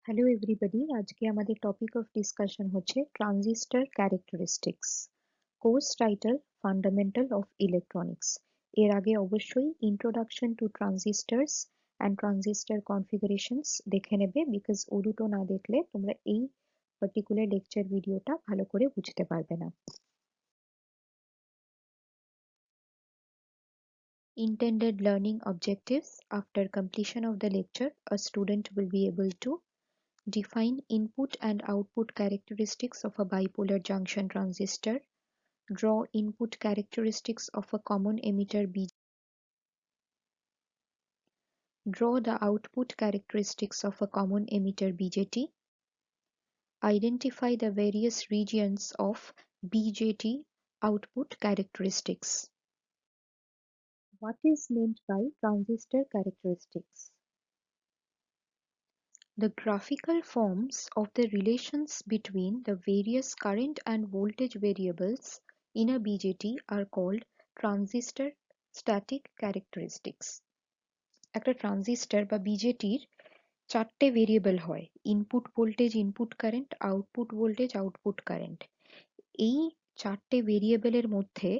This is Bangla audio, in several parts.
হ্যালো এভরিবডি, আজকে আমাদের টপিক অফ ডিসকাশন হচ্ছে transistor characteristics. Course title fundamental of electronics. এর আগে অবশ্যই introduction to transistors and transistor configurations দেখে নেবে, বিকজ ও দুটো না দেখলে তোমরা এই পার্টিকুলার লেকচার ভিডিওটা ভালো করে বুঝতে পারবে না। Intended learning objectives: after completion of the lecture, a student will be able to define input and output characteristics of a bipolar junction transistor. Draw input characteristics of a common emitter BJT. Draw the output characteristics of a common emitter BJT. Identify the various regions of BJT output characteristics. What is meant by transistor characteristics? The graphical forms of the relations between the various current and voltage variables in a BJT are called transistor static characteristics. একটা ট্রানজিস্টর বা বিজেটির চারটে ভেরিয়েবল হয়: input voltage, input current, output voltage, output current. এই চারটে ভেরিয়েবলের মধ্যে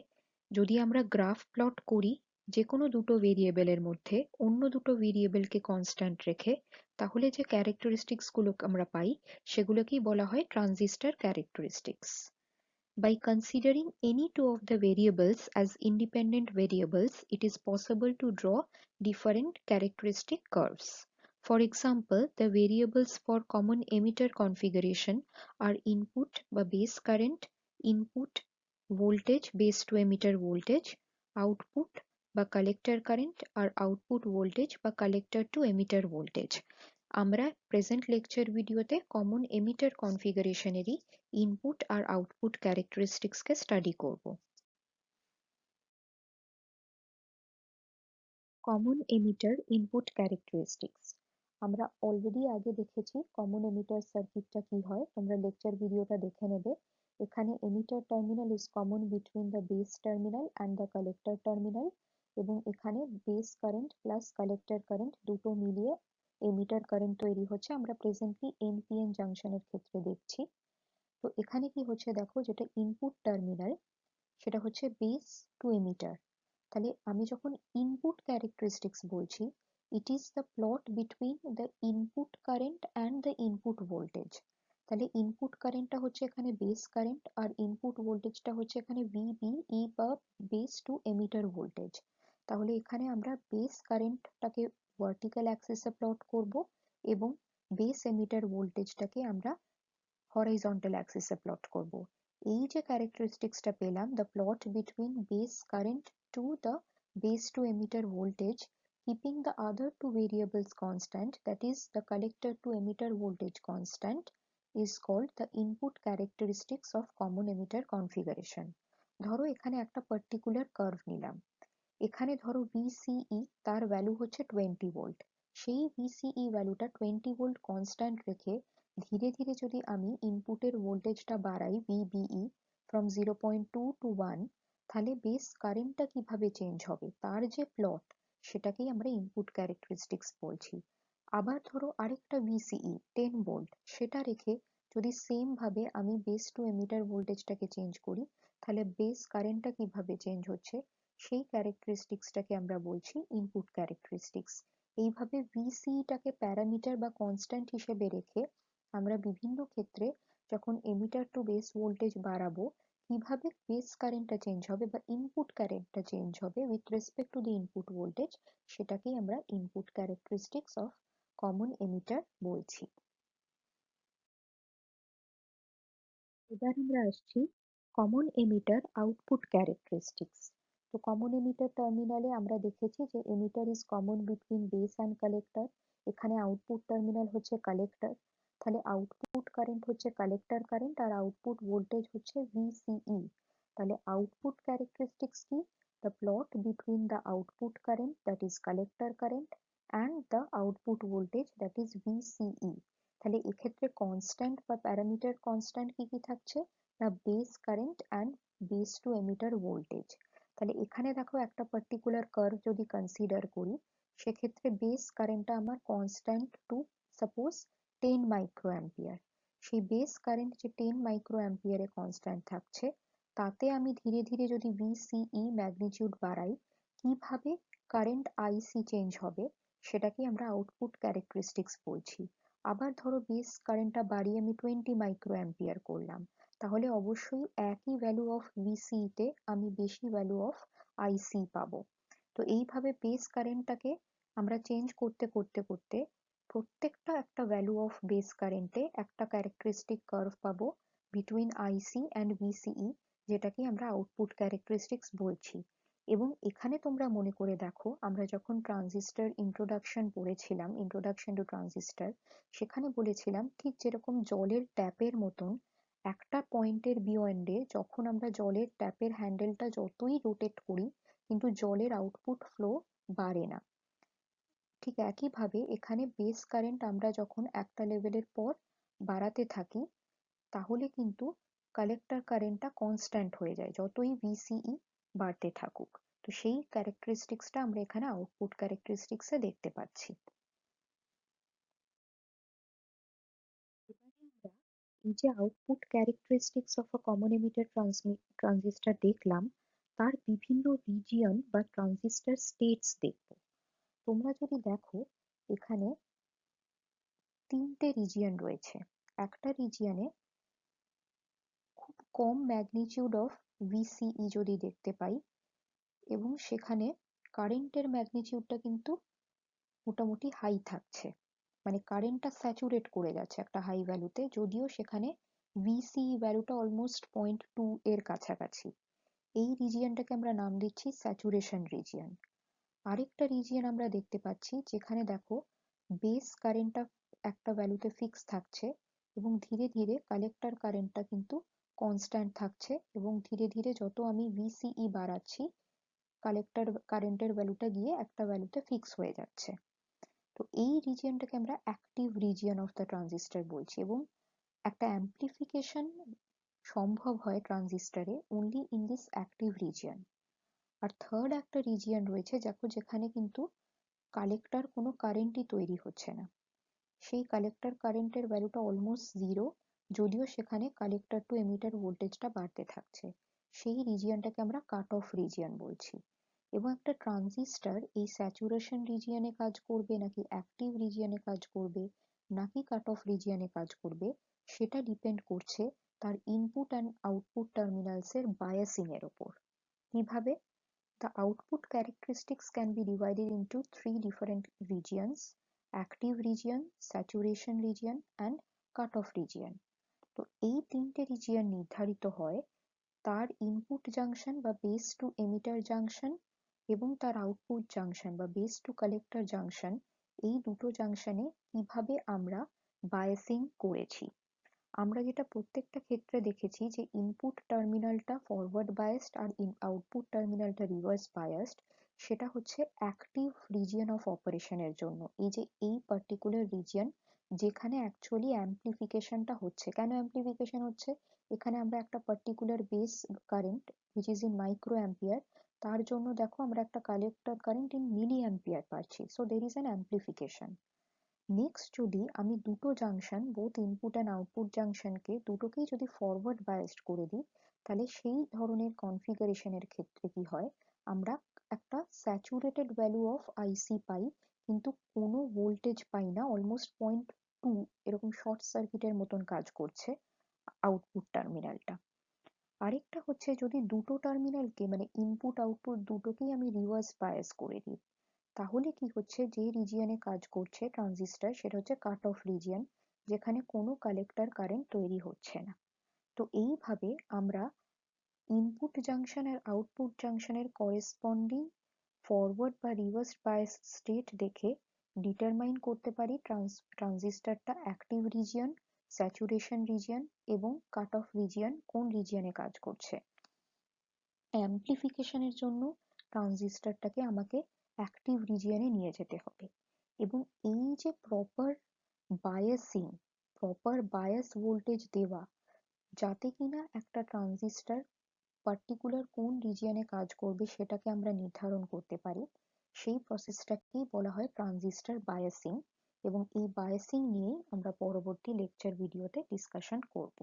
যদি আমরা গ্রাফ প্লট করি যে কোনো দুটো ভেরিয়েবলের মধ্যে অন্য দুটো ভেরিয়েবলকে কনস্ট্যান্ট রেখে, তাহলে যে ক্যারেক্টারিস্টিক্স গুলো আমরা পাই সেগুলোকেই বলা হয় transistor characteristics. By considering any two of the variables as independent variables, it is possible to draw different characteristic curves. For example, the variables for common emitter configuration are input বা base current, input voltage base to emitter voltage, output বা collector current আর output voltage বা collector to emitter voltage. আমরা প্রেজেন্ট লেকচার ভিডিওতে কমন এমিটার কনফিগারেশনেরই ইনপুট আর আউটপুট ক্যারেক্টারিস্টিক্সকে স্টাডি করব। কমন এমিটার ইনপুট ক্যারেক্টারিস্টিক্স আমরা অলরেডি আগে দেখেছি কমন এমিটার সার্কিটটা কি হয়, তোমরা লেকচার ভিডিওটা দেখে নেবে। এখানে emitter terminal is common between the base terminal and the collector terminal, এবং এখানে base current plus collector current দুটো মিলিয়ে এমিটার কারেন্ট তৈরি হচ্ছে। আমরা প্রেজেন্টলি এনপিএন জাংশনের ক্ষেত্রে দেখছি। তো এখানে কি হচ্ছে দেখো, যেটা ইনপুট টার্মিনাল সেটা হচ্ছে বেস টু এমিটার। তাহলে আমি যখন ইনপুট ক্যারেক্টারিস্টিক্স বলছি, it is the plot between the input current and the input voltage. তাহলে ইনপুট কারেন্টটা হচ্ছে এখানে বেস কারেন্ট আর ইনপুট ভোল্টেজটা হচ্ছে এখানে ভিবিই বা বেস টু এমিটার ভোল্টেজ। তাহলে এখানে আমরা বেস কারেন্টটাকে ভার্টিক্যাল অ্যাক্সিসে প্লট করব এবং বেস এমিটার ভোল্টেজটাকে আমরা হরাইজন্টাল অ্যাক্সিসে প্লট করব। এই যে ক্যারেক্টারিস্টিক্সটা পেলাম, the plot between base current to the base to emitter voltage, keeping the other two variables constant, that is the collector to emitter voltage constant, is called the input characteristics of common emitter configuration. ধরো এখানে একটা পার্টিকুলার কার্ভ নিলাম, এখানে ধরো VCE তার ভ্যালু হচ্ছে 20 ভোল্ট। সেই VCE ভ্যালুটা 20 ভোল্ট কনস্ট্যান্ট রেখে ধীরে ধীরে যদি আমি ইনপুটের ভোল্টেজটা বাড়াই VBE ফ্রম 0.2 টু 1, তাহলে বেস কারেন্টটা কিভাবে চেঞ্জ হবে তার যে প্লট, সেটাকেই আমরা ইনপুট ক্যারেক্টারিস্টিক্স বলছি। আবার ধরো আরেকটা VCE 10 ভোল্ট, সেটা রেখে যদি সেম ভাবে আমি বেস টু এমিটার ভোল্টেজটাকে চেঞ্জ করি, তাহলে বেস কারেন্টটা কিভাবে চেঞ্জ হচ্ছে সেই ক্যারেক্টারিস্টিক্সটাকে আমরা বলছি ইনপুট ক্যারেক্টারিস্টিক্স। এইভাবে ভিসিটাকে প্যারামিটার বা কনস্ট্যান্ট হিসেবে রেখে আমরা বিভিন্ন ক্ষেত্রে যখন এমিটার টু বেস ভোল্টেজ বাড়াবো, কিভাবে বেস কারেন্টটা চেঞ্জ হবে বা ইনপুট কারেন্টটা চেঞ্জ হবে with respect to the input voltage, সেটাকেই আমরা input characteristics of common emitter বলছি। এবার আমরা আসছি কমন এমিটার আউটপুট ক্যারেক্টারিস্টিক্স। তো কমন এমিটার টার্মিনালে আমরা দেখেছি যে emitter is common between base and collector. এখানে আউটপুট টার্মিনাল হচ্ছে কালেক্টর, তাহলে আউটপুট কারেন্ট হচ্ছে কালেক্টর কারেন্ট আর আউটপুট ভোল্টেজ হচ্ছে ভিসিই। তাহলে আউটপুট ক্যারেক্টারিস্টিক্স কি? The plot between the output current that is collector current and the output voltage that is VCE. তাহলে এক্ষেত্রে কনস্ট্যান্ট বা প্যারামিটার কনস্ট্যান্ট কি কি থাকছে না, base current and base two emitter voltage. তাহলে এখানে দেখো একটা পার্টিকুলার কার্ভ যদি কনসিডার করি, সেক্ষেত্রে বেস কারেন্টটা আমার constant to suppose 10 micro ampere. সেই বেস কারেন্ট যে 10 মাইক্রো অ্যাম্পিয়ারে কনস্ট্যান্ট থাকছে, তাতে আমি ধীরে ধীরে যদি VCE ম্যাগনিটিউড বাড়াই, কিভাবে কারেন্ট IC চেঞ্জ হবে সেটাকে আমরা আউটপুট ক্যারেক্টারিস্টিক্স বলছি। আবার ধরো বেস কারেন্টটা বাড়িয়ে আমি 20 মাইক্রো অ্যাম্পিয়ার করলাম, তাহলে অবশ্যই একই ভ্যালু অফ VCE তে আমি বেশি ভ্যালু অফ IC পাবো। তো এইভাবে বেস কারেন্টটাকে আমরা চেঞ্জ করতে করতে করতে প্রত্যেকটা একটা ভ্যালু অফ বেস কারেন্টে একটা ক্যারেক্টারিস্টিক কার্ভ পাবো বিটুইন IC অ্যান্ড VCE, যেটাকে আমরা আউটপুট ক্যারেক্টারিস্টিক্স বলছি। এবং এখানে তোমরা মনে করে দেখো, আমরা যখন ট্রানজিস্টর ইন্ট্রোডাকশন পড়েছিলাম, ইন্ট্রোডাকশন টু ট্রানজিস্টর, সেখানে বলেছিলাম ঠিক যেরকম জলের ট্যাপের মতন একটা পয়েন্টের বিয়ন্ডে যখন আমরা জলের ট্যাপের হ্যান্ডেলটা যতই রোটেট করি কিন্তু জলের আউটপুট ফ্লো বাড়ে না, ঠিক একইভাবে এখানে বেস কারেন্ট আমরা যখন একটা লেভেলের পর বাড়াতে থাকি তাহলে কিন্তু কালেক্টর কারেন্টটা কনস্ট্যান্ট হয়ে যায় যতই VCE বাড়তে থাকুক। তো সেই ক্যারেক্টারিস্টিক্সটা আমরা এখানে আউটপুট ক্যারেক্টারিস্টিক্সে দেখতে পাচ্ছি। এবারে আমরা এই যে output characteristics of a common emitter transistor দেখলাম, তার বিভিন্ন রিজিয়ন বা ট্রানজিস্টর স্টেটস দেখব। তোমরা যদি দেখো, এখানে তিনটে রিজিয়ন রয়েছে। একটা রিজিয়নে খুব কম ম্যাগনিটিউড অফ VCE যদি দেখতে পাই, এবং সেখানে কারেন্টের ম্যাগনিটিউডটা কিন্তু মোটামুটি হাই থাকছে, মানে কারেন্টটা স্যাচুরেট করে যাচ্ছে একটা হাই ভ্যালুতে, যদিও সেখানে VCE ভ্যালুটা অলমোস্ট 0.2 এর কাছাকাছি। এই রিজিয়নটাকে আমরা নাম দিচ্ছি স্যাচুরেশন রিজিয়ন। আরেকটা রিজিয়ন আমরা দেখতে পাচ্ছি যেখানে দেখো বেস কারেন্টটা একটা ভ্যালুতে ফিক্স থাকছে এবং ধীরে ধীরে কালেক্টর কারেন্টটা কিন্তু কনস্ট্যান্ট থাকছে, এবং ধীরে ধীরে যত আমি VCE বাড়াচ্ছি কালেক্টর কারেন্টের ভ্যালুটা গিয়ে একটা ভ্যালুতে ফিক্স হয়ে যাচ্ছে। তো এই রিজিয়নটাকে আমরা active region of the transistor বলছি, এবং একটা অ্যাম্প্লিফিকেশন সম্ভব হয় ট্রানজিস্টরে only in this active region. আর থার্ড একটা রিজিয়ন রয়েছে দেখো, যেখানে কিন্তু কালেক্টর কোনো কারেন্টই তৈরি হচ্ছে না, সেই কালেক্টর কারেন্টের ভ্যালুটা অলমোস্ট জিরো, যদিও সেখানে কালেক্টর টু এমিটার ভোল্টেজটা বাড়তে থাকছে। সেই রিজিয়নটাকে আমরা কাট অফ রিজিয়ন বলছি। এবং একটা ট্রানজিস্টর এই স্যাচুরেশন রিজিয়নে কাজ করবে নাকি অ্যাক্টিভ রিজিয়নে কাজ করবে নাকি কাট অফ রিজিয়নে কাজ করবে, সেটা ডিপেন্ড করছে তার ইনপুট অ্যান্ড আউটপুট টার্মিনালসের বায়াসিং এর ওপর। কিভাবে? The output characteristics can be divided into three different regions: active region, saturation region and cutoff region. তো এই তিনটে রিজিয়ন নির্ধারিত হয় তার ইনপুট জাংশন বা বেস টু এমিটার জাংশন এবং তার আউটপুট জাংশন বা বেস টু কালেক্টর জাংশন, এই দুটো জাংশনে কিভাবে আমরা বায়াসিং করেছি। আমরা যেটা প্রত্যেকটা ক্ষেত্রে দেখেছি যে ইনপুট টার্মিনালটা ফরওয়ার্ড বায়াসড আর আউটপুট টার্মিনালটা রিভার্স বায়াসড, সেটা হচ্ছে অ্যাক্টিভ রিজিয়ন অফ অপারেশনের জন্য। এই যে এই পার্টিকুলার রিজিয়ন যেখানে অ্যাকচুয়ালি অ্যাম্প্লিফিকেশনটা হচ্ছে। কেন অ্যাম্প্লিফিকেশন হচ্ছে? এখানে আমরা একটা particular base current which is in micro ampere, তার জন্য দেখো আমরা একটা collector current in milli ampere পাচ্ছি, so there is an amplification. Next যদি আমি দুটো junction, both input and output জাংশনকে দুটোকেই যদি ফরওয়ার্ড বায়াসড করে দিই, তাহলে সেই ধরনের কনফিগারেশনের ক্ষেত্রে কি হয়, আমরা একটা স্যাচুরেটেড ভ্যালু অফ IC পাই কিন্তু কোনো ভোল্টেজ পাই না, অলমোস্ট 0.2 এরকম শর্ট সার্কিটের মতন কাজ করছে আউটপুট টার্মিনালটা। আরেকটা হচ্ছে যদি দুটো টার্মিনালকে মানে ইনপুট আউটপুট দুটোকেই আমি রিভার্স বায়াস করে দিই, তাহলে কি হচ্ছে, যে রিজিয়নে কাজ করছে ট্রানজিস্টর সেটা হচ্ছে কাট অফ রিজিয়ন, যেখানে কোনো কালেক্টর কারেন্ট তৈরি হচ্ছে না। তো এইভাবে আমরা ইনপুট জাংশন আর আউটপুট জাংশনের করেসপন্ডিং ফরওয়ার্ড বা রিভার্স বায়াস স্টেট দেখে ডিটারমাইন করতে পারি ট্রানজিস্টরটা অ্যাক্টিভ রিজিয়ন, স্যাচুরেশন রিজিয়ন এবং কাট অফ রিজিয়ন কোন রিজিয়নে কাজ করছে। অ্যাম্প্লিফিকেশনের জন্য ট্রানজিস্টরটাকে আমাকে অ্যাক্টিভ রিজিয়নে নিয়ে যেতে হবে, এবং এই যে বায়াসিং প্রপার বায়াস ভোল্টেজ দেওয়া, যাতে কিনা একটা ট্রানজিস্টর পার্টিকুলার কোন রিজিয়নে কাজ করবে সেটাকে আমরা নির্ধারণ করতে পারি, সেই প্রসেসটাকেই বলা হয় ট্রানজিস্টর বায়াসিং। এবং এই বায়াসিং নিয়েই আমরা পরবর্তী লেকচার ভিডিওতে ডিসকাশন করব।